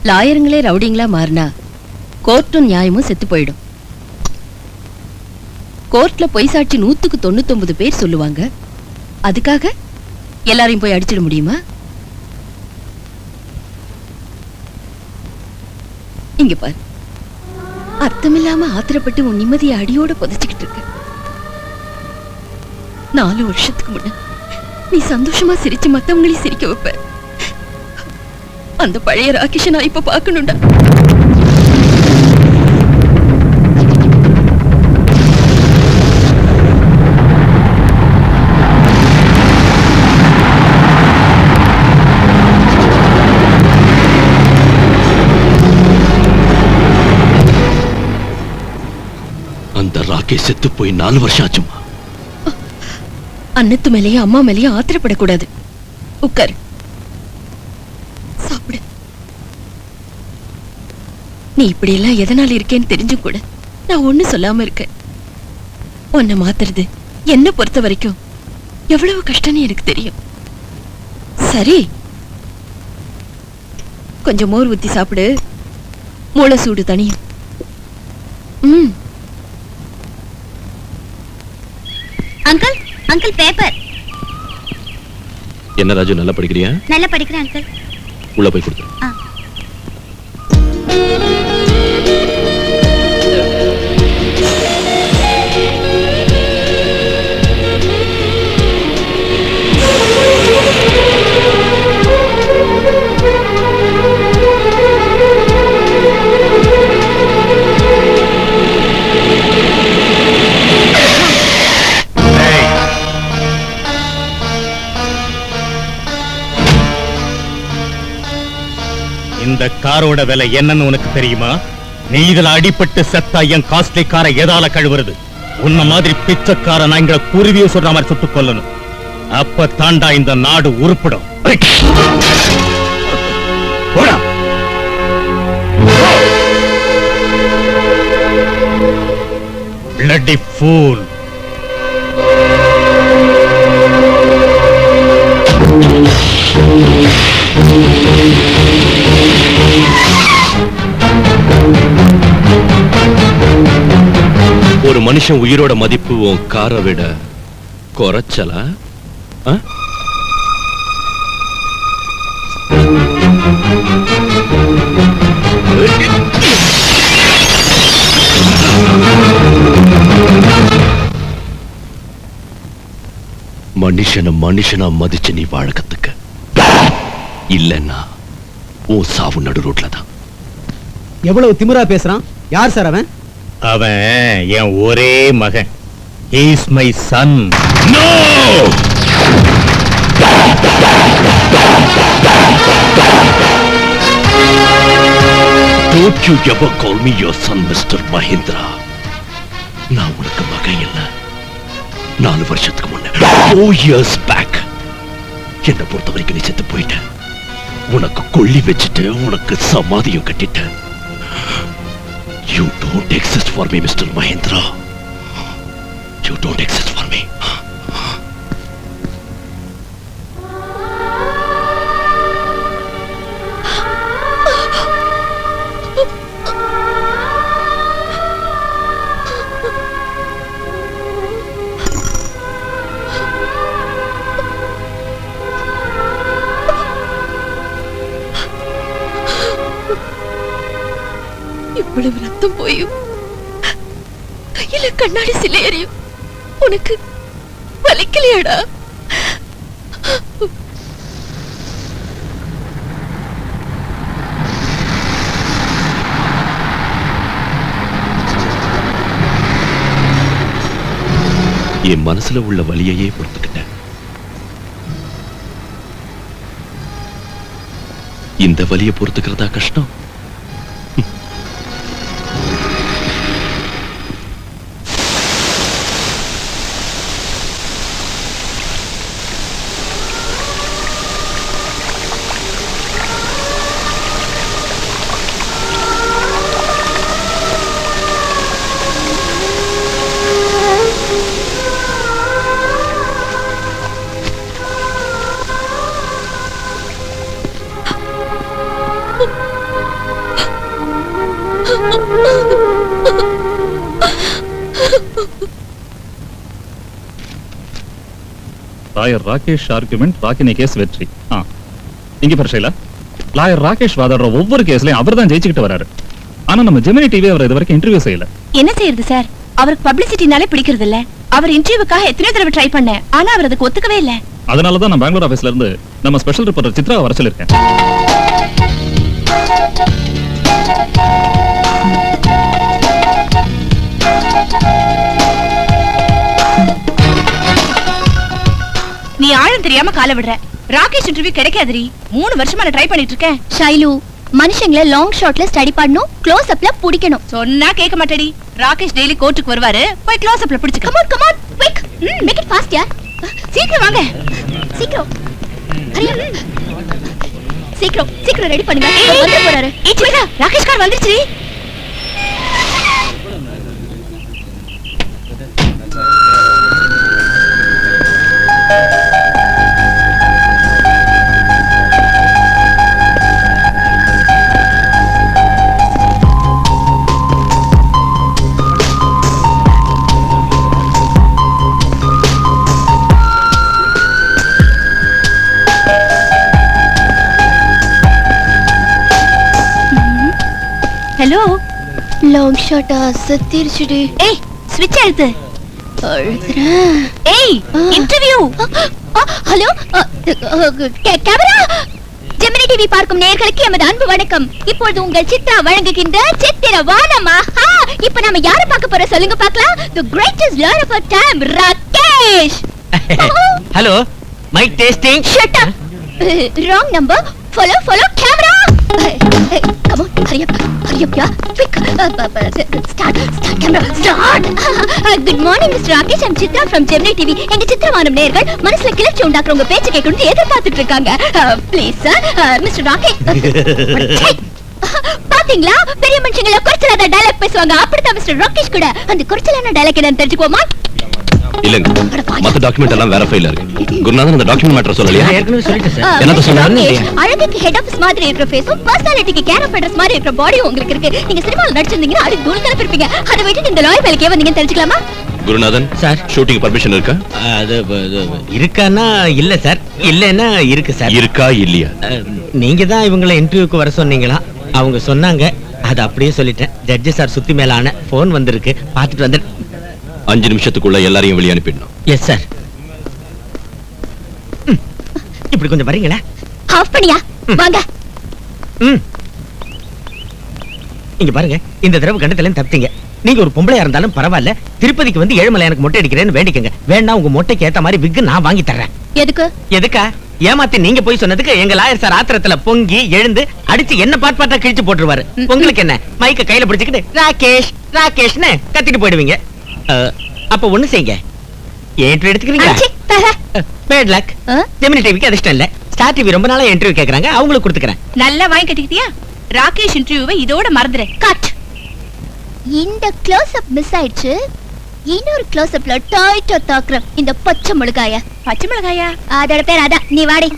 லாயருங்களே ரவுடிங்களா மாறினா கோர்ட்டும் நியாயமும் செத்து போயிடும். கோர்ட்ல பொய் சாட்சி 199 பேர் சொல்லுவாங்க. அதுக்காக எல்லாரையும் போய் அடிச்சிட முடியுமா? இங்க பாரு, அர்த்தமில்லாம ஆத்திரப்பட்டு உன் நிம்மதியை அடியோட புதைச்சுக்கிட்டு இருக்க. 4 வருஷத்துக்கு முன்ன நீ சந்தோஷமா சிரிச்சு மத்தவங்களையும் சிரிக்க வைப்ப. அந்த பழைய ராகேஷ நான் இப்ப பார்க்கணும்டா. அந்த ராகேஷ் செத்து போய் 4 வருஷம் ஆச்சுமா. அன்னத்து மேலேயும் அம்மா மேலேயும் ஆத்திரப்படக்கூடாது. உட்காரு, சாப்பிடு. நீ இப்படி எல்லாம் எதனால இருக்கேன்னு தெரிஞ்சும் கூட நான் ஒண்ணு சொல்லாம இருக்கேன். உன்னை மாத்துறது என்ன பொறுத்த வரைக்கும் எவ்வளவு கஷ்டம்னு எனக்கு தெரியும். சரி, கொஞ்சம் மோர் ஊத்தி சாப்பிடு, மூளை சூடு தனியும். Uncle, uncle paper. என்ன ராஜு, நல்லா படிக்கிறியா? நல்லா படிக்கிறேன் அங்கிள். உள்ள போய் கொடுத்து. இந்த காரோட விலை என்னன்னு உனக்கு தெரியுமா? நீ இதுல அடிபட்டு செத்தா என் காஸ்ட்லி காரை எதால கழுவுறது? உன்ன மாதிரி பிச்சைக்கார நாங்கள குருவியை சொல்ற மாதிரி சுட்டுக் கொல்லணும். அப்ப தாண்டா இந்த நாடு உருப்படும். Bloody fool. ஒரு மனுஷன் உயிரோட மதிப்பு உன் காரை விட குறைச்சலா? மனுஷனா மதிச்சு நீ வாழ கத்துக்க. இல்லன்னா உன் சாவு நடு ரோட்ல தான். எவ்வளவு திமிரா பேசுறான்? யார் சார் அவன்? அவன் என் ஒரே மகன். He is my son. No! Don't you ever call me your son, Mr. Mahindra. நான் உனக்கு மகன் இல்ல. 4 வருஷத்துக்கு முன்ன 4 years back என்னை பொறுத்த வரைக்கும் நீ செத்து போயிட்ட. உனக்கு கொள்ளி வச்சுட்டு உனக்கு சமாதியும் கட்டிட்ட. You don't exist for me, Mr. Mahindra. You don't exist for me. இவ்வளவு ரத்தம் போயும் கையில கண்ணாடி சிலை எறியும் உனக்கு வலிக்கலையாடா? என் மனசுல உள்ள வலியையே பொறுத்துக்கிட்டேன். இந்த வலியை பொறுத்துக்கிறதா கஷ்டம்? Lawyer Rakesh argument Ragini case வெற்றி. இங்க பாரு ஷைலா, லாயர் ராகேஷ் வாதாடுற ஒவ்வொரு கேஸ்லயும் அவர் தான் ஜெயிச்சுக்கிட்டு வராரு. ஆனா நம்ம ஜெமினி டிவி அவர் இது வரைக்கும் இன்டர்வியூ செய்யல. என்ன செய்யறது சார், அவருக்கு பப்ளிசிட்டினாலே பிடிக்கிறது இல்ல. அவர் இன்டர்வியூக்காக எத்தனை தடவை ட்ரை பண்ண, ஆனா அவர் அதுக்கு ஒத்துக்கவே இல்ல. அதனாலதான் நான் பெங்களூர் ஆபீஸ்ல இருந்து நம்ம ஸ்பெஷல் ரிப்போர்ட்டர் சித்ரா வர சொல்லிருக்கேன். நீ ஆழம் தெரியாம கால விடுற. ராகேஷ் இன்டர்வியூ கிடைக்காதுரி. 3 வருஷமா நான் ட்ரை பண்ணிட்டு இருக்கேன். ஷைலு, மனுஷங்களை லாங் ஷாட்ல ஸ்டடி பண்ணனும், க்ளோஸ் அப்ல பிடிக்கணும். சொன்னா கேட்க மாட்டேடி. ராகேஷ் டெய்லி கோர்ட்டுக்கு வருவாரு, போய் க்ளோஸ் அப்ல பிடிச்சுக்க. Come on quick, make it fast யார். சீக்கிரம் வாங்க. சீக்கிரம் ஹரி, சீக்கிரம் ரெடி பண்ணுங்க. வந்து போறாரு. சித்ரா, ராகேஷ் கார் வந்துருச்சு. ஹலோ, லாங் ஷாட்டா சத்திருச்சுடி. ஏய் ஸ்விட்ச் அழுத்து. அழுத்துறேன். ஏய் interview. Hello, camera. Gemini TV பார்க்கும் நேயர்களுக்கு எமது அன்பு வணக்கம். இப்பொழுது உங்கள் சித்ரா வழங்குகின்ற சித்திர வானமா. இப்ப நாம யார பார்க்க போறோம் சொல்லுங்க பார்க்கலாம். The greatest lawyer of our time, Rakesh. Hello, mike testing. Shut up. Wrong number. Follow camera. Come on, hurry up, yeah. Quick. Start camera. Start. Good morning, Mr. Rakesh. I'm Chitra from Gemini TV. எங்க சித்திரவானம் நேயர்கள் மனசுல கிளர்ச்சி உண்டாக்குறவங்க பேச்ச கேட்கணும்னு எதிர்பார்த்துட்டு இருக்காங்க. Please sir, Mr. Rakesh. பாத்தீங்களா, பெரிய மனுஷங்கள குறைச்சலாத டயலாக் பேசுவாங்க. அப்படிதான் மிஸ்டர் ராகேஷ் கூட அந்த குறைச்சலான டயலாக் என்னன்னு தெரிஞ்சுக்கோமா? இல்லங்க, மத்த டாக்குமெண்ட் எல்லாம் வேற ஃபைல்ல இருக்கு. குருநாதன் அந்த டாக்குமெண்ட் மேட்டர் சொல்லலையா? ஏற்கனவே சொல்லிட்டேன் சார். என்னத்த சொன்னாரு? அழகுக்கு ஹெட் ஆஃபீஸ் மாதிரி இருக்கிற ஃபேஸும் பர்சனாலிட்டிக்கு கேர் ஆஃப் அட்ரஸ் மாதிரி இருக்கிற பாடியும் உங்களுக்கு இருக்கு. நீங்க சினிமால நடிச்சிருந்தீங்கன்னா அடி தூள் கலப்பி இருப்பீங்க. அதை விட்டு இந்த லாயர் வேலைக்கே வந்தீங்கன்னு தெரிஞ்சுக்கலாமா? குருநாதன் சார், ஷூட்டிங் பர்மிஷன் இருக்கா? அது இருக்கானா இல்ல சார். இல்லன்னா இருக்கு சார். இருக்கா இல்லையா? நீங்க தான் இவங்களை இன்டர்வியூக்கு வர சொன்னீங்களா? அவங்க சொன்னாங்க, அது அப்படியே சொல்லிட்டேன். ஜட்ஜி சார் சுத்தி மேலான போன் வந்திருக்கு, பாத்துட்டு வந்து 5 நிமிஷத்துக்குள்ள எல்லாரையும் வெளியே அனுப்பிடணும். Yes sir. இப்படி கொஞ்சம் வரீங்களா? ஆஃப் பண்ணியா? வாங்க. இங்க பாருங்க, இந்த தடவை கண்டத்துல தப்பிட்டீங்க. நீங்க ஒரு பொம்பளையா இருந்தாலும் பரவாயில்ல, திருப்பதிக்கு வந்து ஏழுமலை எனக்கு மொட்டை அடிக்கிறேன்னு வேண்டிக்கங்க. வேணா உங்க மொட்டைக்கு ஏத்த மாதிரி விக்கு நான் வாங்கி தர்றேன். எதுக்கு? எதுக்கா? ஏமாத்தி நீங்க போய் சொன்னதுக்கு எங்க லாயர் சார் ஆத்திரத்துல பொங்கி எழுந்து அடிச்சு என்ன பாட்டா கிழிச்சு போட்டுருவாரு. உங்களுக்கு என்ன, மைக்க கையில பிடிச்சுக்கிட்டு ராகேஷ் ராகேஷ்னு கத்திட்டு போயிடுவீங்க. அப்ப ஒண்ணு செய்யுங்க, என்ட்ரி எடுத்துக்கிறீங்களா? Bad luck. ஜெமினி டிவிக்கு அதிர்ஷ்டம் இல்ல. ஸ்டார் டிவி ரொம்ப நாளா இன்டர்வியூ கேக்குறாங்க, அவங்களுக்கு கொடுத்துக்கிறேன். நல்லா வாங்கி கட்டிக்கிட்டியா? ராகேஷ் இன்டர்வியூவை இதோட மறந்துரு. கட். இந்த க்ளோஸ் அப் மிஸ் ஆயிடுச்சு. இன்னொரு க்ளோஸ் அப்ல டைட்டா தாக்குற இந்த பச்சை மிளகாயா. பச்சை மிளகாயா? அதோட பேர் அதான். நீ வாடி.